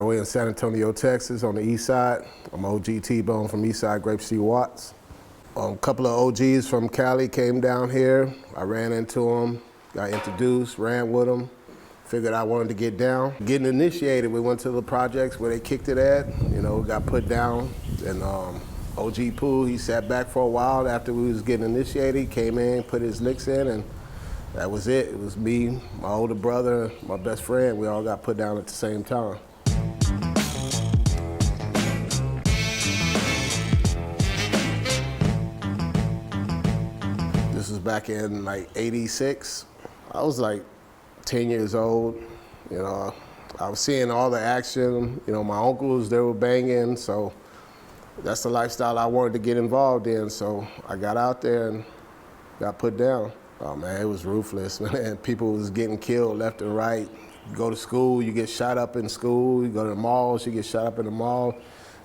We're in San Antonio, Texas, on the east side. I'm OG T-Bone from Eastside Grape Street Watts. A couple of OGs from Cali came down here. I ran into them, got introduced, ran with them. Figured I wanted to get down. Getting initiated, we went to the projects where they kicked it at. You know, got put down. And OG Pooh, he sat back for a while after we was getting initiated. He came in, put his licks in, and that was it. It was me, my older brother, my best friend. We all got put down at the same time. This was back in like '86. I was like 10 years old. You know, I was seeing all the action. You know, my uncles, they were banging, so that's the lifestyle I wanted to get involved in. So I got out there and got put down. Oh man, it was ruthless, man. People was getting killed left and right. You go to school, you get shot up in school. You go to the malls, you get shot up in the mall.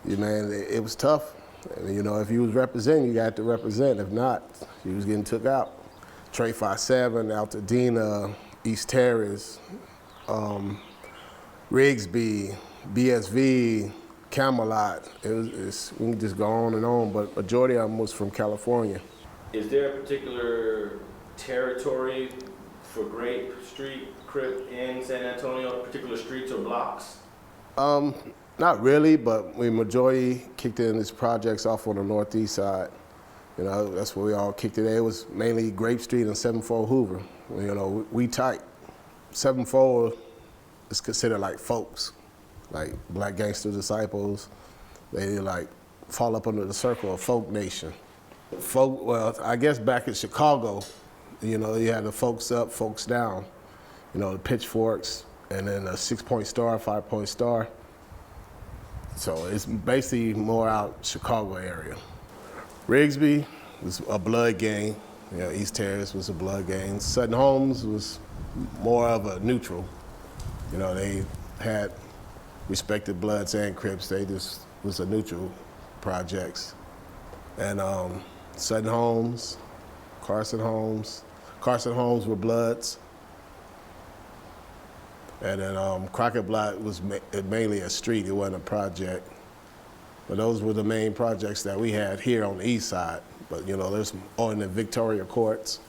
Man, it was tough. And, you know, if you was representing, you got to represent. If not, you was getting took out. Trey 57, Altadena, East Terrace, Rigsby, BSV, Camelot. We can just go on and on, but majority of them was from California. Is there a particular territory for Grape Street Crip in San Antonio, particular streets or blocks? Not really, but we majority kicked in these projects off on the northeast side. You know, that's where we all kicked it. It was mainly Grape Street and 74 Hoover. You know, we tight. 74 is considered like folks, like Black Gangster Disciples. They like fall up under the circle of Folk Nation. Folk, well, I guess back in Chicago, you know, you had the folks up, folks down. You know, the pitchforks, and then a 6-point star, 5-point star. So it's basically more out Chicago area. Rigsby was a blood gang. You know, East Terrace was a blood gang. Sutton Homes was more of a neutral. You know, they had respected Bloods and Crips. They just was a neutral projects. And Sutton Homes, Carson Homes. Carson Homes were Bloods. And then Crockett Block was mainly a street, it wasn't a project. But those were the main projects that we had here on the east side. But you know, there's in the Victoria courts.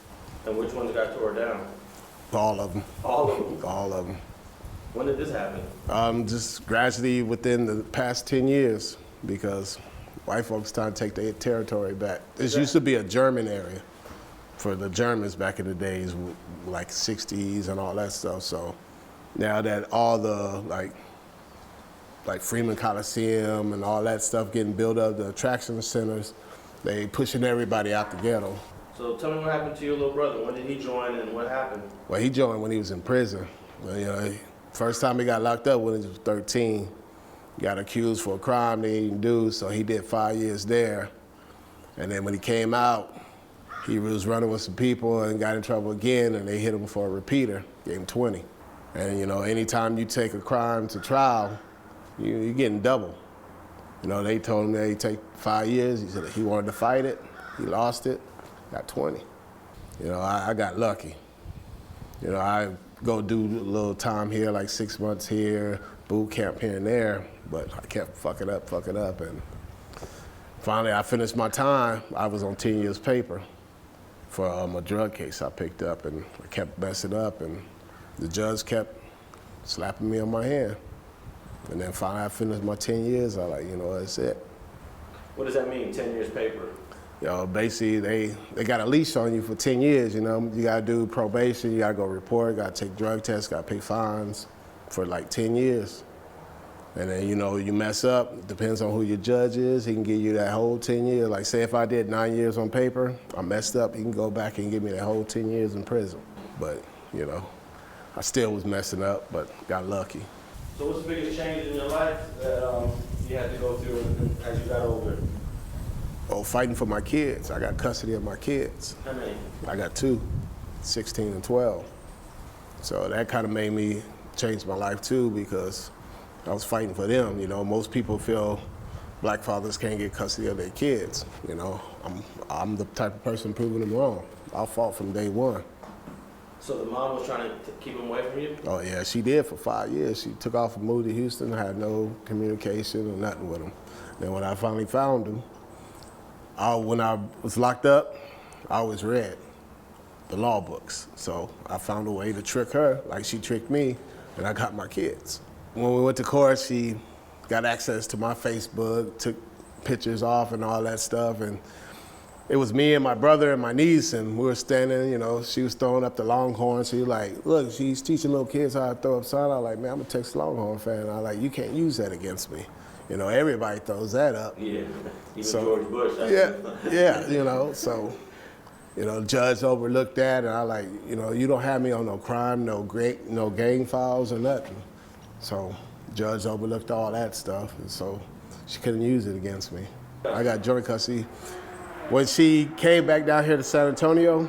And which ones got tore down? All of them. All of them? All of them. When did this happen? Just gradually within the past 10 years, because white folks trying to take their territory back. This used to be a German area for the Germans back in the days, like 60s and all that stuff. So now that all the like Freeman Coliseum and all that stuff getting built up, the attraction centers, they pushing everybody out the ghetto. So tell me what happened to your little brother. When did he join and what happened? Well, he joined when he was in prison. Well, you know, first time he got locked up when he was 13. Got accused for a crime they didn't do, so he did 5 years there. And then when he came out, he was running with some people and got in trouble again, and they hit him for a repeater, gave him 20. And you know, anytime you take a crime to trial, you're getting double. You know, they told him that he'd take 5 years. He said he wanted to fight it. He lost it, got 20. You know, I got lucky. You know, I go do a little time here, like 6 months here, boot camp here and there, but I kept fucking up, and finally I finished my time. I was on 10 years paper for a drug case I picked up, and I kept messing up, and the judge kept slapping me on my hand. And then finally I finished my 10 years, I like, you know, that's it. What does that mean, 10 years paper? You know, basically they got a leash on you for 10 years, you know. You gotta do probation, you gotta go report, gotta take drug tests, gotta pay fines for like 10 years. And then, you know, you mess up, it depends on who your judge is, he can give you that whole 10 years. Like say if I did 9 years on paper, I messed up, he can go back and give me that whole 10 years in prison. But, you know, I still was messing up, but got lucky. So what's the biggest change in your life that you had to go through as you got older? Oh, fighting for my kids. I got custody of my kids. How many? I got 2, 16 and 12. So that kind of made me change my life too, because I was fighting for them. You know, most people feel black fathers can't get custody of their kids. You know, I'm the type of person proving them wrong. I fought from day one. So the mom was trying to keep him away from you? Oh yeah, she did for 5 years. She took off and moved to Houston, had no communication or nothing with him. Then when I finally found him, when I was locked up, I always read the law books. So I found a way to trick her like she tricked me, and I got my kids. When we went to court, she got access to my Facebook, took pictures off and all that stuff, and it was me and my brother and my niece, and we were standing, you know, she was throwing up the Longhorn. She was like, look, she's teaching little kids how to throw up sign. I was like, man, I'm a Texas Longhorn fan. I was like, you can't use that against me. You know, everybody throws that up. Yeah, even So, George Bush. Yeah, you know, so, you know, the judge overlooked that, and I like, you know, you don't have me on no crime, no gang files or nothing. So, the judge overlooked all that stuff, and so she couldn't use it against me. I got joint custody. When she came back down here to San Antonio,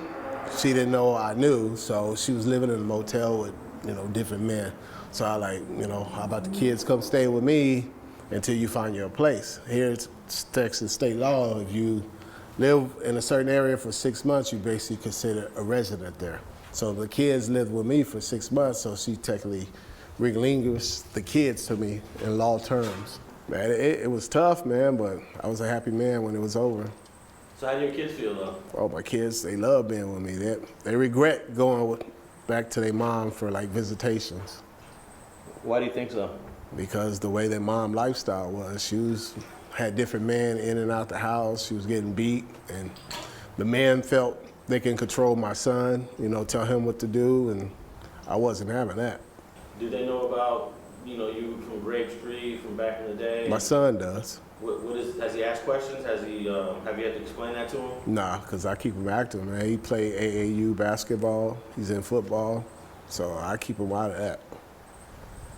she didn't know I knew, so she was living in a motel with, you know, different men. So I like, you know, how about the kids come stay with me until you find your place. Here it's Texas state law. If you live in a certain area for 6 months, you basically consider a resident there. So the kids lived with me for 6 months, so she technically relinquished the kids to me in law terms. Man, it was tough, man, but I was a happy man when it was over. So how do your kids feel though? Oh, my kids, they love being with me. They regret going back to their mom for like visitations. Why do you think so? Because the way their mom lifestyle was, had different men in and out the house. She was getting beat, and the men felt they can control my son, you know, tell him what to do, and I wasn't having that. Do they know about, you know, you from Grape Street from back in the day? My son does. Has he asked questions? Have you had to explain that to him? Nah, because I keep him active, man. He played AAU basketball. He's in football, so I keep him out of that.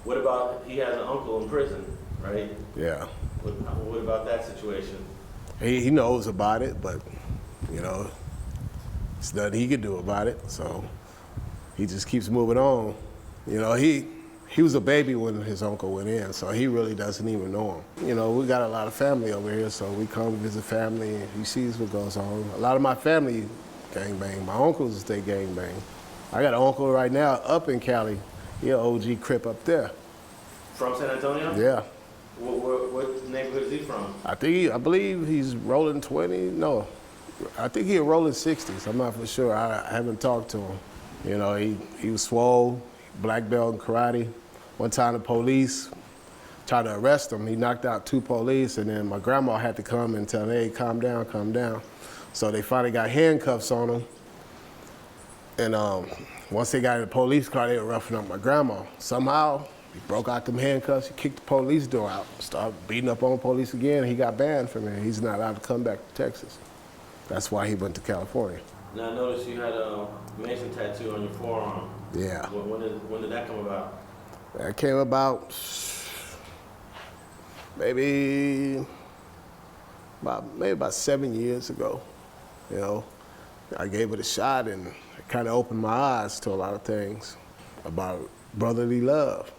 What about, he has an uncle in prison, right? Yeah. What about that situation? He knows about it, but, you know, there's nothing he can do about it, so he just keeps moving on. You know, he was a baby when his uncle went in, so he really doesn't even know him. You know, we got a lot of family over here, so we come visit family, and he sees what goes on. A lot of my family gangbang. My uncles, they gangbang. I got an uncle right now up in Cali. He an OG Crip up there. From San Antonio? Yeah. What neighborhood is he from? I believe he's rolling 20. No, I think he's rolling 60s. I'm not for sure. I haven't talked to him. You know, he was swole, black belt in karate. One time the police tried to arrest him. He knocked out 2 police, and then my grandma had to come and tell him, hey, calm down, calm down. So they finally got handcuffs on him. And once they got in the police car, they were roughing up my grandma. Somehow, he broke out them handcuffs, he kicked the police door out, started beating up on police again, and he got banned from it. He's not allowed to come back to Texas. That's why he went to California. Now I noticed you had a Mason tattoo on your forearm. Yeah. When did that come about? That came about maybe about 7 years ago. You know, I gave it a shot, and it kind of opened my eyes to a lot of things about brotherly love.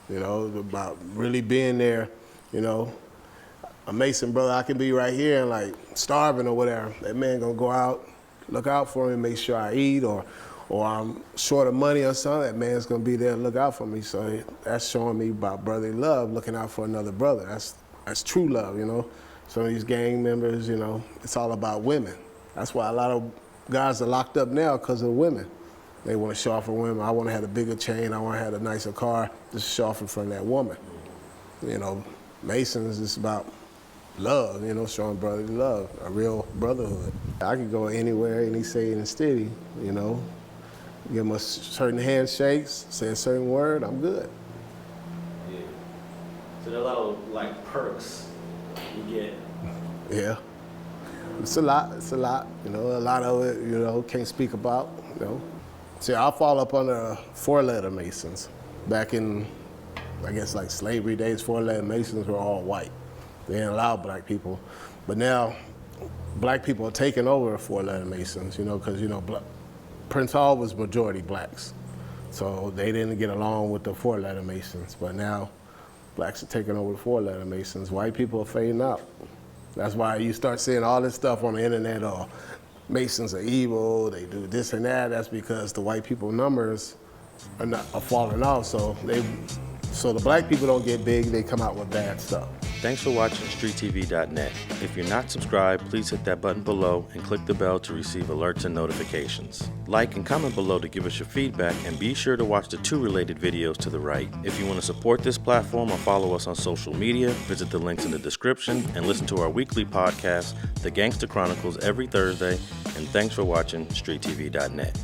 You know, about really being there. You know, a Mason brother, I can be right here and like starving or whatever. That man gonna go out, look out for me, make sure I eat, or I'm short of money or something. That man's gonna be there to look out for me. So that's showing me about brotherly love, looking out for another brother. That's true love, you know. Some of these gang members, you know, it's all about women. That's why a lot of guys are locked up now because of women. They want to show off for women. I want to have a bigger chain. I want to have a nicer car. Just show off in front of that woman. You know, Masons is about love, you know, showing brotherly love, a real brotherhood. I could go anywhere, any city in the city, you know, give them a certain handshakes, say a certain word, I'm good. Yeah. So there are a lot of like perks you get. Yeah. It's a lot, you know, a lot of it, you know, can't speak about, you know. See, I fall up under 4-letter Masons. Back in, I guess, like slavery days, 4-letter Masons were all white. They didn't allow black people. But now, black people are taking over 4-letter Masons, you know, because, you know, Prince Hall was majority blacks. So they didn't get along with the 4-letter Masons. But now, blacks are taking over the 4-letter Masons. White people are fading out. That's why you start seeing all this stuff on the internet, or Masons are evil, they do this and that. That's because the white people numbers are falling off. So the black people don't get big, they come out with bad stuff. Thanks for watching StreetTV.net. If you're not subscribed, please hit that button below and click the bell to receive alerts and notifications. Like and comment below to give us your feedback, and be sure to watch the 2 related videos to the right. If you want to support this platform or follow us on social media, visit the links in the description and listen to our weekly podcast, The Gangster Chronicles, every Thursday. And thanks for watching StreetTV.net.